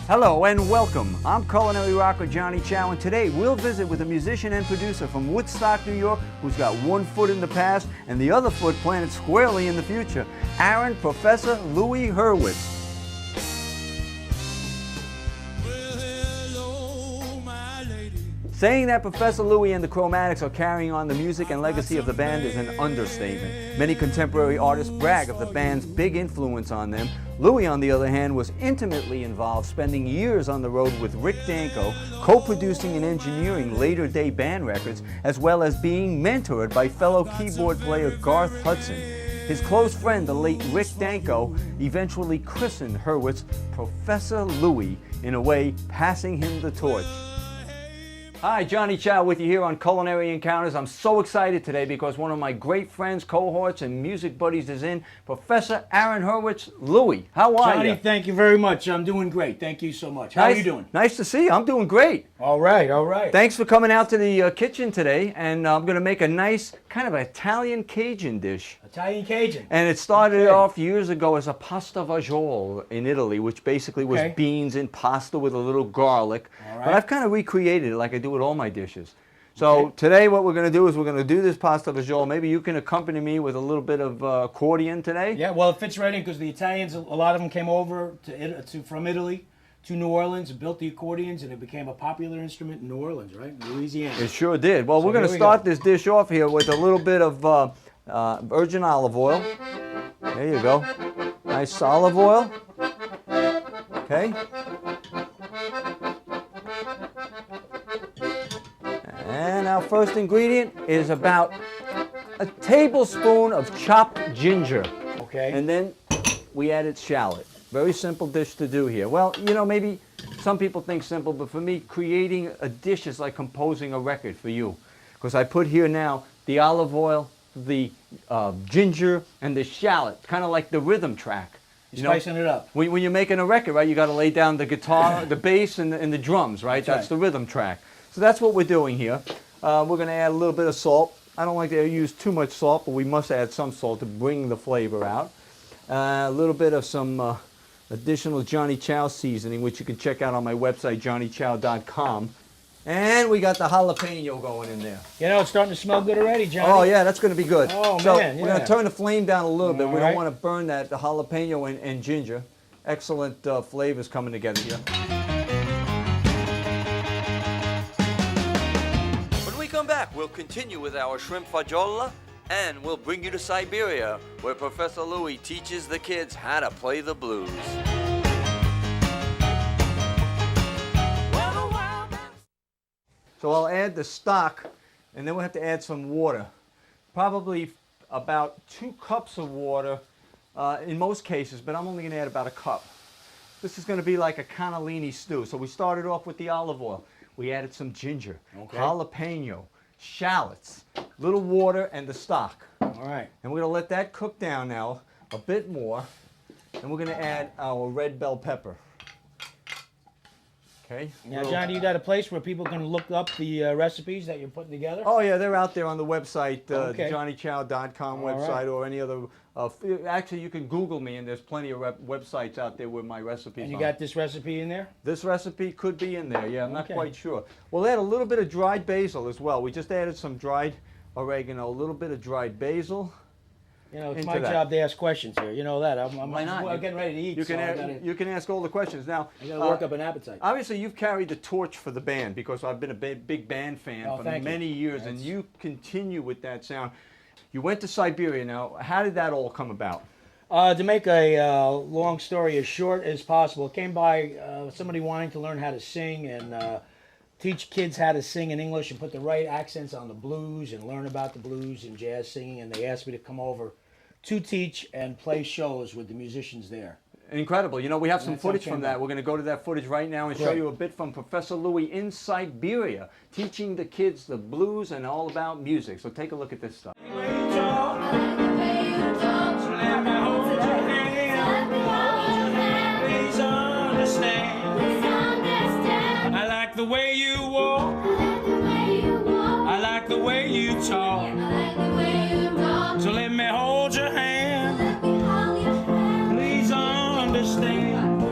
Hello and welcome. I'm culinary rocker Johnny Ciao, and today we'll visit with a musician and producer from Woodstock, New York, who's got one foot in the past and the other foot planted squarely in the future. Aaron Professor Louie Hurwitz. Saying that Professor Louie and the Chromatics are carrying on the music and legacy of the band is an understatement. Many contemporary artists brag of the band's big influence on them. Louie, on the other hand, was intimately involved, spending years on the road with Rick Danko, co-producing and engineering later-day band records, as well as being mentored by fellow keyboard player Garth Hudson. His close friend, the late Rick Danko, eventually christened Hurwitz Professor Louie, in a way passing him the torch. Hi, Johnny Ciao with you here on Culinary Encounters. I'm so excited today because one of my great friends, cohorts, and music buddies is in, Professor Aaron Hurwitz. Louie, how are you? Johnny, thank you very much. I'm doing great. Thank you so much. How are you doing? Nice to see you. I'm doing great. All right, all right. Thanks for coming out to the kitchen today, and I'm going to make a nice kind of Italian Cajun dish. Italian Cajun. And it started off years ago as a pasta Fagiola in Italy, which basically was beans in pasta with a little garlic. All right. But I've kind of recreated it like I do with all my dishes. So today what we're going to do is we're going to do this pasta Fagiola. Maybe you can accompany me with a little bit of accordion today. Yeah, well, it fits right in because the Italians, a lot of them came over from Italy to New Orleans and built the accordions, and it became a popular instrument in New Orleans, right? In Louisiana. It sure did. Well, we're going to start this dish off here with a little bit of virgin olive oil. There you go. Nice olive oil. Okay. And our first ingredient is about a tablespoon of chopped ginger. Okay. And then we added shallot. Very simple dish to do here. Well, you know, maybe some people think simple, but for me, creating a dish is like composing a record for you. Because I put here now the olive oil, the ginger, and the shallot, kind of like the rhythm track. You're spicing it up. When you're making a record, right, you got to lay down the guitar, the bass, and the drums, right? That's the rhythm track. So that's what we're doing here. We're going to add a little bit of salt. I don't like to use too much salt, but we must add some salt to bring the flavor out. A little bit of some additional Johnny Ciao seasoning, which you can check out on my website, johnnyciao.com. And we got the jalapeno going in there. You know, it's starting to smell good already, Johnny. Oh, yeah, that's going to be good. Oh, so man, we're going to turn the flame down a little bit. We don't want to burn the jalapeno and ginger. Excellent flavors coming together here. When we come back, we'll continue with our shrimp Fagiola, and we'll bring you to Siberia, where Professor Louie teaches the kids how to play the blues. So I'll add the stock, and then we'll have to add some water. Probably about 2 cups of water in most cases, but I'm only going to add about a cup. This is going to be like a cannellini stew. So we started off with the olive oil. We added some ginger, jalapeno, shallots, little water, and the stock. All right. And we're going to let that cook down now a bit more, and we're going to add our red bell pepper. Okay. Now, Johnny, you got a place where people can look up the recipes that you're putting together? Oh, yeah, they're out there on the website, johnnyciao.com website, or any other. Actually, you can Google me, and there's plenty of websites out there with my recipes. And you got this recipe in there? This recipe could be in there, yeah, I'm not quite sure. We'll add a little bit of dried basil as well. We just added some dried oregano, a little bit of dried basil. You know, it's my job to ask questions here. You know that. Why not? I'm getting ready to eat. You can ask all the questions. Now, I got to work up an appetite. Obviously, you've carried the torch for the band because I've been a big band fan for many years, and you continue with that sound. You went to Siberia. Now, how did that all come about? To make a long story as short as possible, it came by somebody wanting to learn how to sing and teach kids how to sing in English and put the right accents on the blues and learn about the blues and jazz singing, and they asked me to come over to teach and play shows with the musicians there. Incredible. You know, we have some footage from that. We're going to go to that footage right now and show you a bit from Professor Louie in Siberia, teaching the kids the blues and all about music. So take a look at this stuff. I like the way you walk. I like the way you talk. So let me hold your hand. Please understand.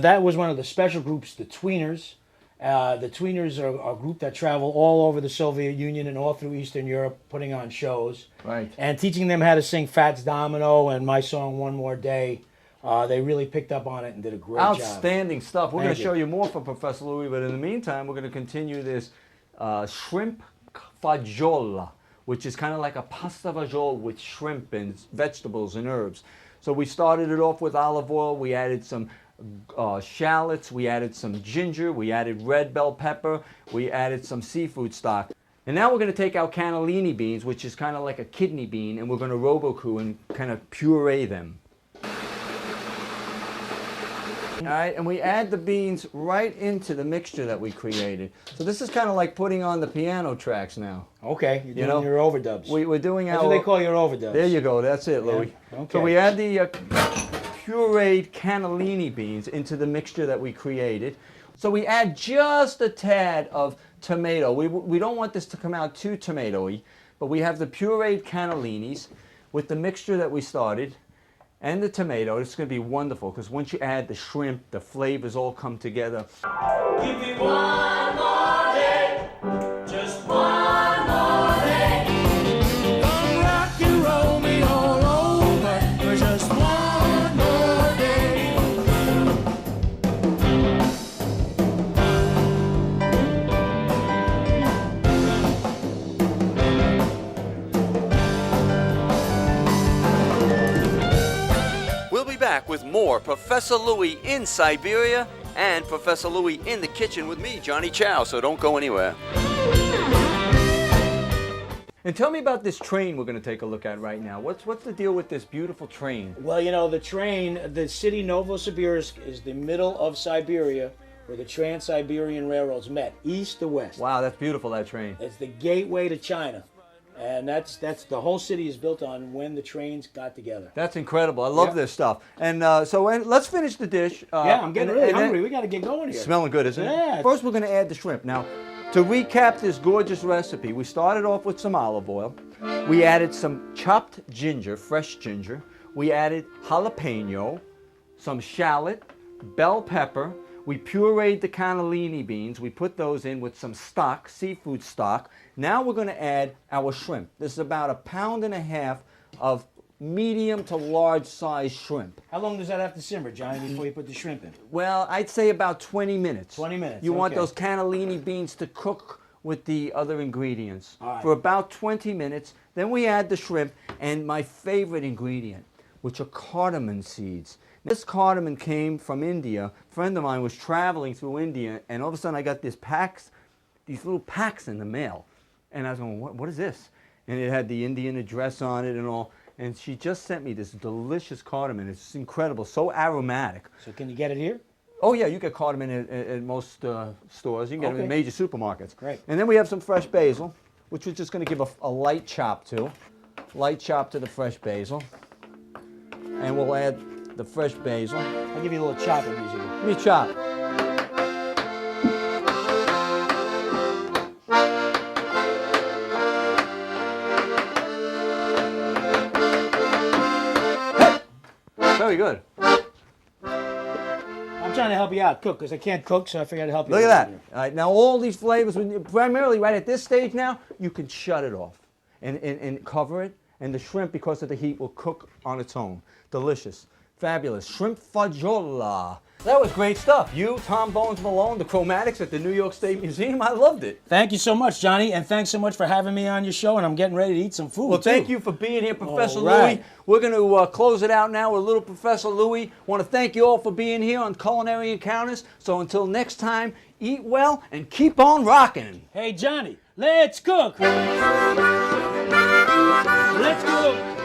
That was one of the special groups, the Tweeners. The Tweeners are a group that travel all over the Soviet Union and all through Eastern Europe, putting on shows. Right. And teaching them how to sing Fats Domino and my song One More Day. They really picked up on it and did a great job. Outstanding stuff. We're going Thank to you. show you more from Professor Louie, but in the meantime, we're going to continue this shrimp fagiola, which is kind of like a pasta fagioli with shrimp and vegetables and herbs. So we started it off with olive oil. We added some shallots. We added some ginger. We added red bell pepper. We added some seafood stock. And now we're going to take our cannellini beans, which is kind of like a kidney bean, and we're going to roboku and kind of puree them. All right, and we add the beans right into the mixture that we created. So this is kind of like putting on the piano tracks now. Okay, you're doing your overdubs. We're doing That's our... what they call your overdubs. There you go, that's it, Louie. Yeah, okay. So we add the pureed cannellini beans into the mixture that we created. So we add just a tad of tomato. We don't want this to come out too tomatoey, but we have the pureed cannellinis with the mixture that we started. And the tomato. It's going to be wonderful because once you add the shrimp, the flavors all come together. Give me one more day, just one more day. Come rock and roll me all over for just one more day. We'll be back with more Professor Louie in Siberia and Professor Louie in the kitchen with me, Johnny Chow, so don't go anywhere. And tell me about this train we're going to take a look at right now. What's the deal with this beautiful train? Well, you know, the train, the city Novosibirsk is the middle of Siberia where the Trans-Siberian Railroads met, east to west. Wow, that's beautiful, that train. It's the gateway to China. And that's the whole city is built on when the trains got together. That's incredible. I love this stuff. And let's finish the dish. Yeah, I'm getting really hungry. We got to get going here. Smelling good, isn't it? Yeah. First, we're going to add the shrimp. Now, to recap this gorgeous recipe, we started off with some olive oil. We added some chopped ginger, fresh ginger. We added jalapeno, some shallot, bell pepper. We pureed the cannellini beans. We put those in with some stock, seafood stock. Now we're going to add our shrimp. This is about 1.5 pounds of medium to large size shrimp. How long does that have to simmer, Johnny, before you put the shrimp in? Well, I'd say about 20 minutes. 20 minutes, You want okay. those cannellini beans to cook with the other ingredients All right. for about 20 minutes. Then we add the shrimp and my favorite ingredient, which are cardamom seeds. This cardamom came from India. A friend of mine was traveling through India, and all of a sudden I got these little packs in the mail. And I was going, what is this? And it had the Indian address on it and all. And she just sent me this delicious cardamom. It's incredible, so aromatic. So can you get it here? Oh yeah, you get cardamom at most stores. You can get them in major supermarkets. Great. And then we have some fresh basil, which we're just going to give a light chop to. Light chop to the fresh basil. And we'll add the fresh basil. I'll give you a little chopping music. Give me a chop. Hey! Very good. I'm trying to help you out, cook, because I can't cook, so I figured I'd help you. Look at that. All right, now all these flavors, primarily right at this stage now, you can shut it off and cover it. And the shrimp, because of the heat, will cook on its own. Delicious. Fabulous. Shrimp fagiola. That was great stuff. You, Tom Bones Malone, the Chromatics at the New York State Museum, I loved it. Thank you so much, Johnny, and thanks so much for having me on your show, and I'm getting ready to eat some food, Well, thank too. you for being here, Professor All right. Louie. We're going to close it out now with little Professor Louie. Want to thank you all for being here on Culinary Encounters. So until next time, eat well and keep on rocking. Hey, Johnny, let's cook. Let's cook.